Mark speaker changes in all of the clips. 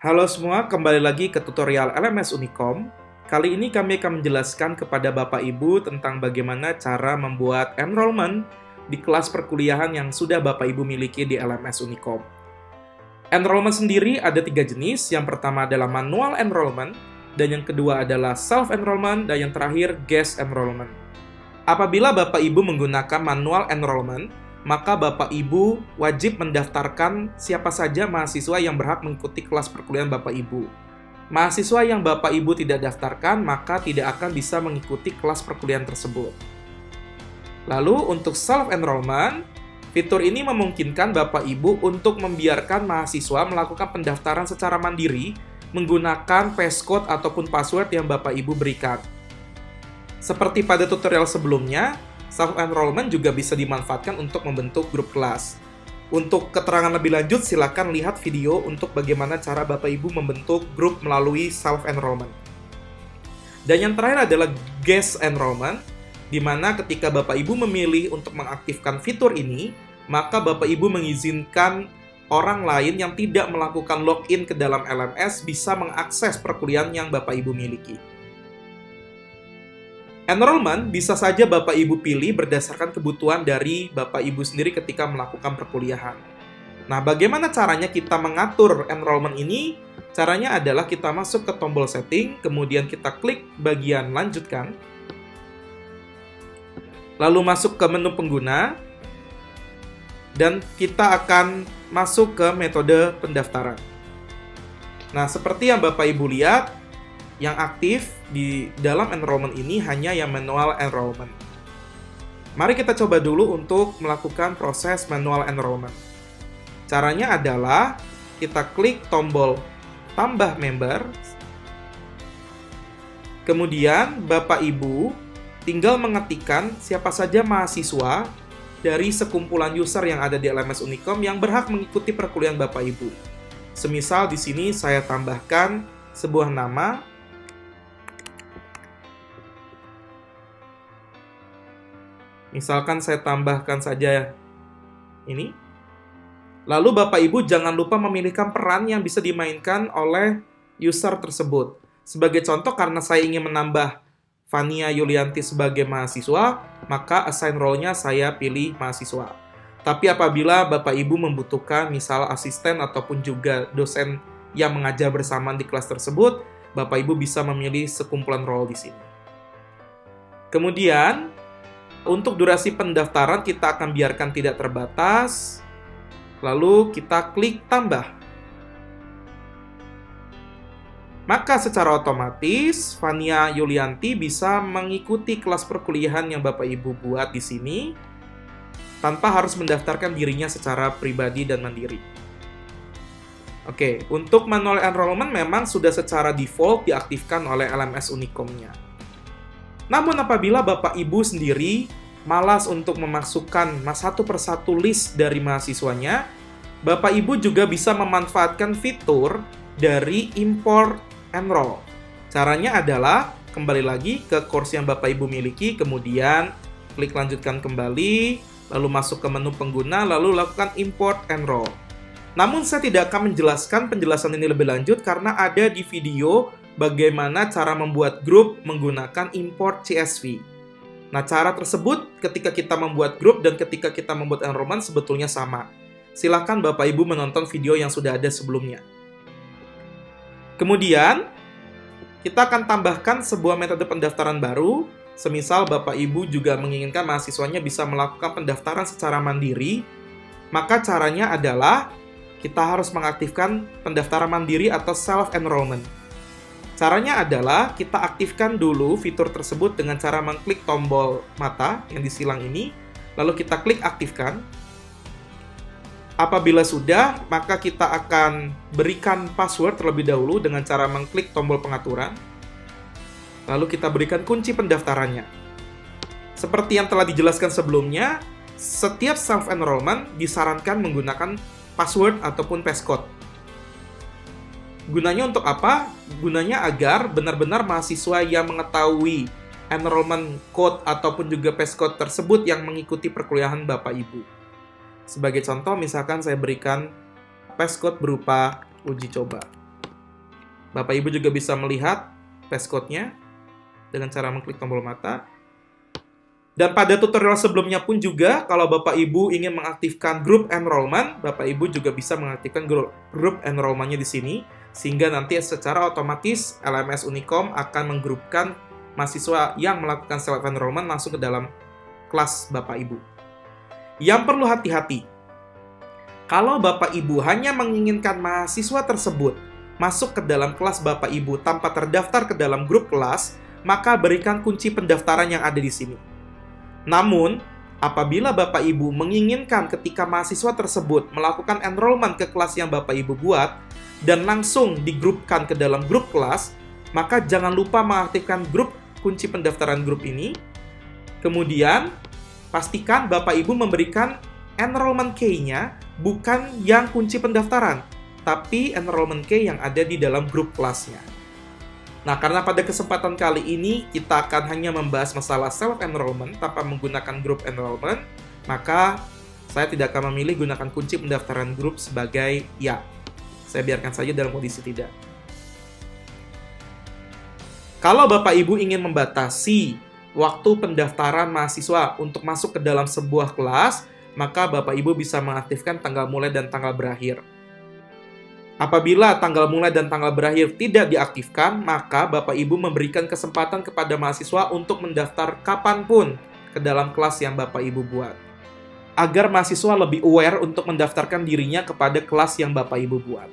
Speaker 1: Halo semua, kembali lagi ke tutorial LMS Unicom. Kali ini kami akan menjelaskan kepada Bapak Ibu tentang bagaimana cara membuat enrollment di kelas perkuliahan yang sudah Bapak Ibu miliki di LMS Unicom. Enrollment sendiri ada 3 jenis, yang pertama adalah manual enrollment, dan yang kedua adalah self-enrollment, dan yang terakhir guest enrollment. Apabila Bapak Ibu menggunakan manual enrollment, maka Bapak Ibu wajib mendaftarkan siapa saja mahasiswa yang berhak mengikuti kelas perkuliahan Bapak Ibu. Mahasiswa yang Bapak Ibu tidak daftarkan, maka tidak akan bisa mengikuti kelas perkuliahan tersebut. Lalu untuk self-enrollment, fitur ini memungkinkan Bapak Ibu untuk membiarkan mahasiswa melakukan pendaftaran secara mandiri menggunakan passcode ataupun password yang Bapak Ibu berikan. Seperti pada tutorial sebelumnya, self-enrollment juga bisa dimanfaatkan untuk membentuk grup kelas. Untuk keterangan lebih lanjut, silakan lihat video untuk bagaimana cara Bapak Ibu membentuk grup melalui self-enrollment. Dan yang terakhir adalah guest enrollment, di mana ketika Bapak Ibu memilih untuk mengaktifkan fitur ini, maka Bapak Ibu mengizinkan orang lain yang tidak melakukan login ke dalam LMS bisa mengakses perkuliahan yang Bapak Ibu miliki. Enrollment bisa saja Bapak Ibu pilih berdasarkan kebutuhan dari Bapak Ibu sendiri ketika melakukan perkuliahan. Nah, bagaimana caranya kita mengatur enrollment ini? Caranya adalah kita masuk ke tombol setting, kemudian kita klik bagian lanjutkan, lalu masuk ke menu pengguna, dan kita akan masuk ke metode pendaftaran. Nah, seperti yang Bapak Ibu lihat, yang aktif di dalam enrollment ini hanya yang manual enrollment. Mari kita coba dulu untuk melakukan proses manual enrollment. Caranya adalah kita klik tombol tambah member. Kemudian Bapak Ibu tinggal mengetikkan siapa saja mahasiswa dari sekumpulan user yang ada di LMS Unicom yang berhak mengikuti perkuliahan Bapak Ibu. Semisal di sini saya tambahkan sebuah nama. Misalkan saya tambahkan saja ini. Lalu Bapak Ibu jangan lupa memilihkan peran yang bisa dimainkan oleh user tersebut. Sebagai contoh, karena saya ingin menambah Fania Yulianti sebagai mahasiswa, maka assign role-nya saya pilih mahasiswa. Tapi apabila Bapak Ibu membutuhkan misal asisten ataupun juga dosen yang mengajar bersamaan di kelas tersebut, Bapak Ibu bisa memilih sekumpulan role di sini. Kemudian, untuk durasi pendaftaran kita akan biarkan tidak terbatas, lalu kita klik tambah. Maka secara otomatis Fania Yulianti bisa mengikuti kelas perkuliahan yang Bapak Ibu buat di sini tanpa harus mendaftarkan dirinya secara pribadi dan mandiri. Oke, untuk manual enrollment memang sudah secara default diaktifkan oleh LMS Unicom-nya. Namun apabila Bapak Ibu sendiri malas untuk memasukkan satu persatu list dari mahasiswanya, Bapak Ibu juga bisa memanfaatkan fitur dari import enroll. Caranya adalah kembali lagi ke course yang Bapak Ibu miliki, kemudian klik lanjutkan kembali, lalu masuk ke menu pengguna, lalu lakukan import enroll. Namun saya tidak akan menjelaskan penjelasan ini lebih lanjut karena ada di video bagaimana cara membuat grup menggunakan import CSV. Nah, cara tersebut ketika kita membuat grup dan ketika kita membuat enrollment sebetulnya sama. Silakan Bapak Ibu menonton video yang sudah ada sebelumnya. Kemudian, kita akan tambahkan sebuah metode pendaftaran baru. Semisal Bapak Ibu juga menginginkan mahasiswanya bisa melakukan pendaftaran secara mandiri, maka caranya adalah kita harus mengaktifkan pendaftaran mandiri atau self-enrollment. Caranya adalah kita aktifkan dulu fitur tersebut dengan cara mengklik tombol mata yang disilang ini, lalu kita klik aktifkan. Apabila sudah, maka kita akan berikan password terlebih dahulu dengan cara mengklik tombol pengaturan. Lalu kita berikan kunci pendaftarannya. Seperti yang telah dijelaskan sebelumnya, setiap self-enrollment disarankan menggunakan password ataupun passcode. Gunanya untuk apa? Gunanya agar benar-benar mahasiswa yang mengetahui enrollment code ataupun juga passcode tersebut yang mengikuti perkuliahan Bapak Ibu. Sebagai contoh, misalkan saya berikan passcode berupa uji coba. Bapak Ibu juga bisa melihat passcode-nya dengan cara mengklik tombol mata. Dan pada tutorial sebelumnya pun juga, kalau Bapak Ibu ingin mengaktifkan grup enrollment, Bapak Ibu juga bisa mengaktifkan grup enrollment-nya di sini, sehingga nanti secara otomatis LMS Unicom akan menggrupkan mahasiswa yang melakukan self-enrollment langsung ke dalam kelas Bapak Ibu. Yang perlu hati-hati, kalau Bapak Ibu hanya menginginkan mahasiswa tersebut masuk ke dalam kelas Bapak Ibu tanpa terdaftar ke dalam grup kelas, maka berikan kunci pendaftaran yang ada di sini. Namun, apabila Bapak Ibu menginginkan ketika mahasiswa tersebut melakukan enrollment ke kelas yang Bapak Ibu buat dan langsung digrupkan ke dalam grup kelas, maka jangan lupa mengaktifkan grup kunci pendaftaran grup ini. Kemudian, pastikan Bapak Ibu memberikan enrollment key-nya bukan yang kunci pendaftaran, tapi enrollment key yang ada di dalam grup kelasnya. Nah, karena pada kesempatan kali ini kita akan hanya membahas masalah self-enrollment tanpa menggunakan grup enrollment, maka saya tidak akan memilih gunakan kunci pendaftaran grup sebagai ya. Saya biarkan saja dalam kondisi tidak. Kalau Bapak Ibu ingin membatasi waktu pendaftaran mahasiswa untuk masuk ke dalam sebuah kelas, maka Bapak Ibu bisa mengaktifkan tanggal mulai dan tanggal berakhir. Apabila tanggal mulai dan tanggal berakhir tidak diaktifkan, maka Bapak Ibu memberikan kesempatan kepada mahasiswa untuk mendaftar kapanpun ke dalam kelas yang Bapak Ibu buat. Agar mahasiswa lebih aware untuk mendaftarkan dirinya kepada kelas yang Bapak Ibu buat.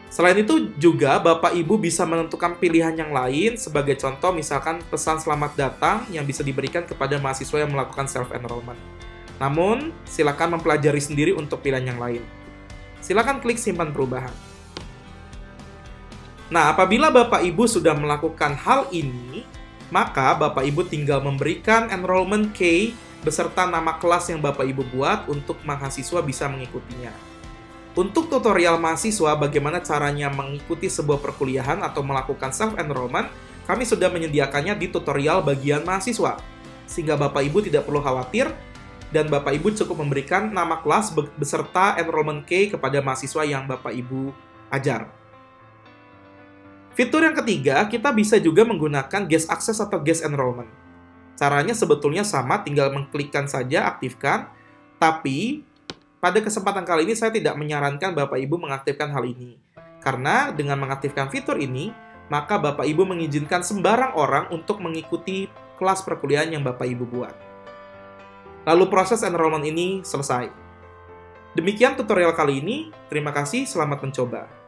Speaker 1: Selain itu juga Bapak Ibu bisa menentukan pilihan yang lain, sebagai contoh misalkan pesan selamat datang yang bisa diberikan kepada mahasiswa yang melakukan self-enrollment. Namun, silakan mempelajari sendiri untuk pilihan yang lain. Silakan klik simpan perubahan. Nah, apabila Bapak Ibu sudah melakukan hal ini, maka Bapak Ibu tinggal memberikan enrollment key beserta nama kelas yang Bapak Ibu buat untuk mahasiswa bisa mengikutinya. Untuk tutorial mahasiswa bagaimana caranya mengikuti sebuah perkuliahan atau melakukan self-enrollment, kami sudah menyediakannya di tutorial bagian mahasiswa. Sehingga Bapak Ibu tidak perlu khawatir, dan Bapak Ibu cukup memberikan nama kelas beserta enrollment key kepada mahasiswa yang Bapak Ibu ajar. Fitur yang ketiga, kita bisa juga menggunakan guest access atau guest enrollment. Caranya sebetulnya sama, tinggal mengklikkan saja, aktifkan. Tapi, pada kesempatan kali ini saya tidak menyarankan Bapak Ibu mengaktifkan hal ini. Karena dengan mengaktifkan fitur ini, maka Bapak Ibu mengizinkan sembarang orang untuk mengikuti kelas perkuliahan yang Bapak Ibu buat. Lalu proses enrollment ini selesai. Demikian tutorial kali ini. Terima kasih, selamat mencoba.